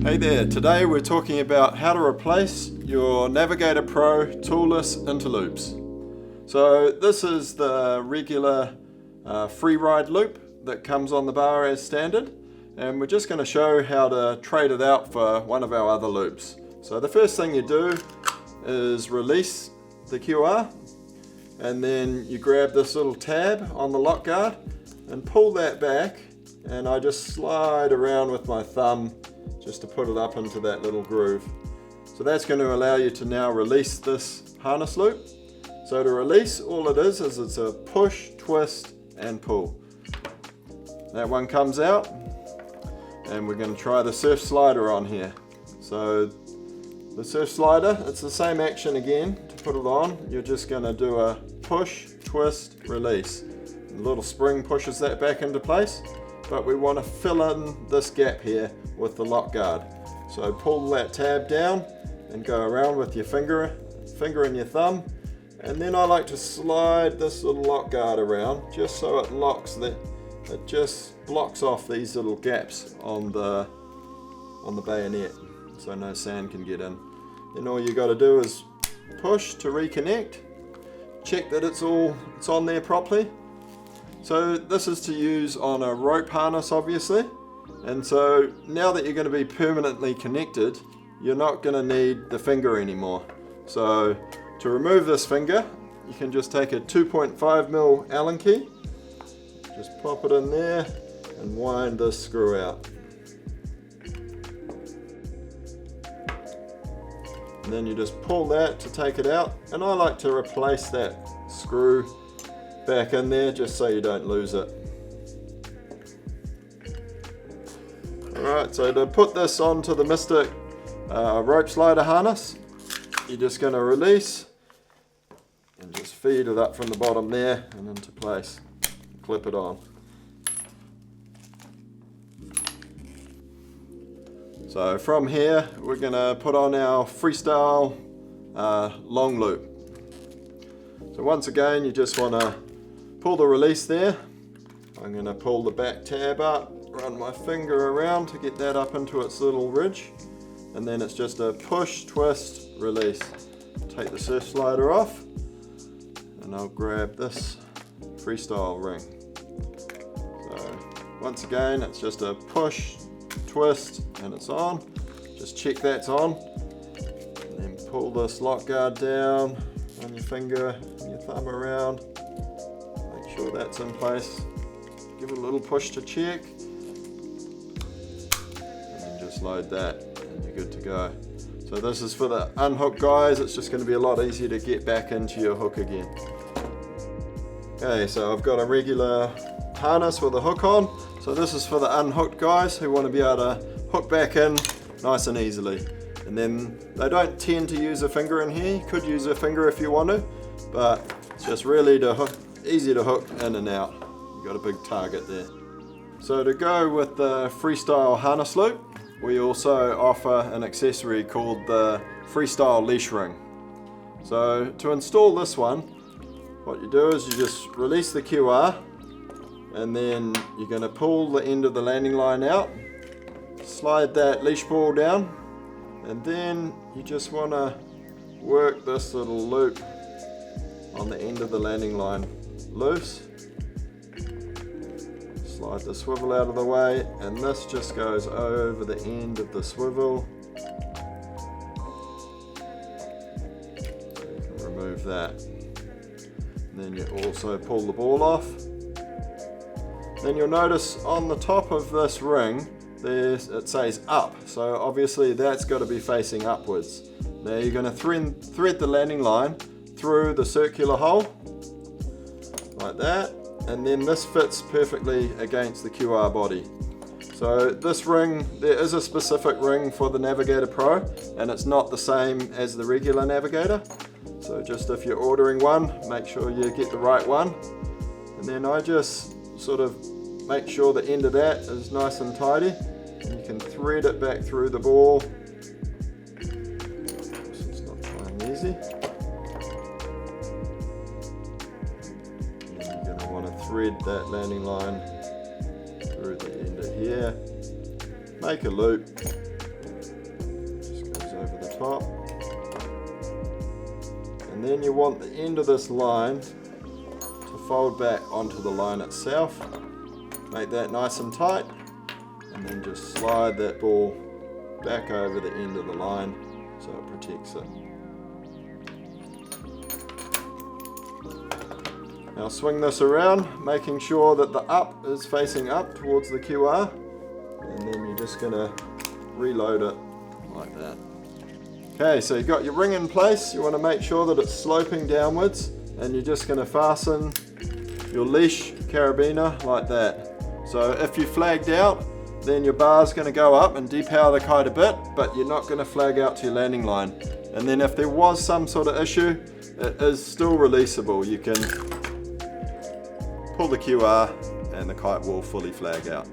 Hey there, today we're talking about how to replace your Navigator Pro Toolless Interloops. So this is the regular free ride loop that comes on the bar as standard, and we're just going to show how to trade it out for one of our other loops. So the first thing you do is release the QR, and then you grab this little tab on the lock guard and pull that back, and I just slide around with my thumb just to put it up into that little groove. So that's going to allow you to now release this harness loop. So to release, all it is it's a push, twist and pull. That one comes out, and we're going to try the surf slider on here. So the surf slider, it's the same action again. To put it on, you're just going to do a push, twist, release. The little spring pushes that back into place, but we want to fill in this gap here with the lock guard. So pull that tab down and go around with your finger and your thumb, and then I like to slide this little lock guard around just so it locks it just blocks off these little gaps on the bayonet so no sand can get in. Then all you got to do is push to reconnect, check that it's on there properly. So this is to use on a rope harness, obviously, and so now that you're going to be permanently connected, you're not going to need the finger anymore. So to remove this finger, you can just take a 2.5mm Allen key, just pop it in there and wind this screw out. And then you just pull that to take it out, and I like to replace that screw back in there just so you don't lose it. Alright, so to put this onto the Mystic rope slider harness, you're just going to release and just feed it up from the bottom there and into place. Clip it on. So from here we're going to put on our freestyle long loop. So once again, you just want to pull the release there. I'm going to pull the back tab up, run my finger around to get that up into its little ridge, and then it's just a push, twist, release. Take the surf slider off, and I'll grab this freestyle ring. So once again, it's just a push, twist, and it's on. Just check that's on, and then pull this lock guard down, run your finger and your thumb around. Make sure that's in place. Give it a little push to check, and then just load that, and you're good to go. So this is for the unhooked guys. It's just going to be a lot easier to get back into your hook again. Okay, so I've got a regular harness with a hook on. So this is for the unhooked guys who want to be able to hook back in nice and easily. And then they don't tend to use a finger in here. You could use a finger if you want to, but it's just really easy to hook in and out. You've got a big target there. So to go with the freestyle harness loop, we also offer an accessory called the Freestyle Leash Ring. So to install this one, what you do is you just release the QR, and then you're going to pull the end of the landing line out, slide that leash ball down, and then you just want to work this little loop on the end of the landing line loose. Slide the swivel out of the way, and this just goes over the end of the swivel. So you can remove that. And then you also pull the ball off. Then you'll notice on the top of this ring, it says up, so obviously that's got to be facing upwards. Now you're going to thread the landing line through the circular hole, like that, and then this fits perfectly against the QR body. So this ring, there is a specific ring for the Navigator Pro, and it's not the same as the regular Navigator. So just if you're ordering one, make sure you get the right one. And then I just sort of make sure the end of that is nice and tidy. And you can thread it back through the ball. So it's not trying easy. And you're going to want to thread that landing line through the end of here. Make a loop, top. And then you want the end of this line to fold back onto the line itself. Make that nice and tight, and then just slide that ball back over the end of the line so it protects it. Now swing this around, making sure that the up is facing up towards the QR, and then you're just going to reload it like that. Okay, so you've got your ring in place. You want to make sure that it's sloping downwards, and you're just going to fasten your leash carabiner like that. So if you flagged out, then your bar's going to go up and depower the kite a bit, but you're not going to flag out to your landing line. And then if there was some sort of issue, it is still releasable. You can pull the QR and the kite will fully flag out.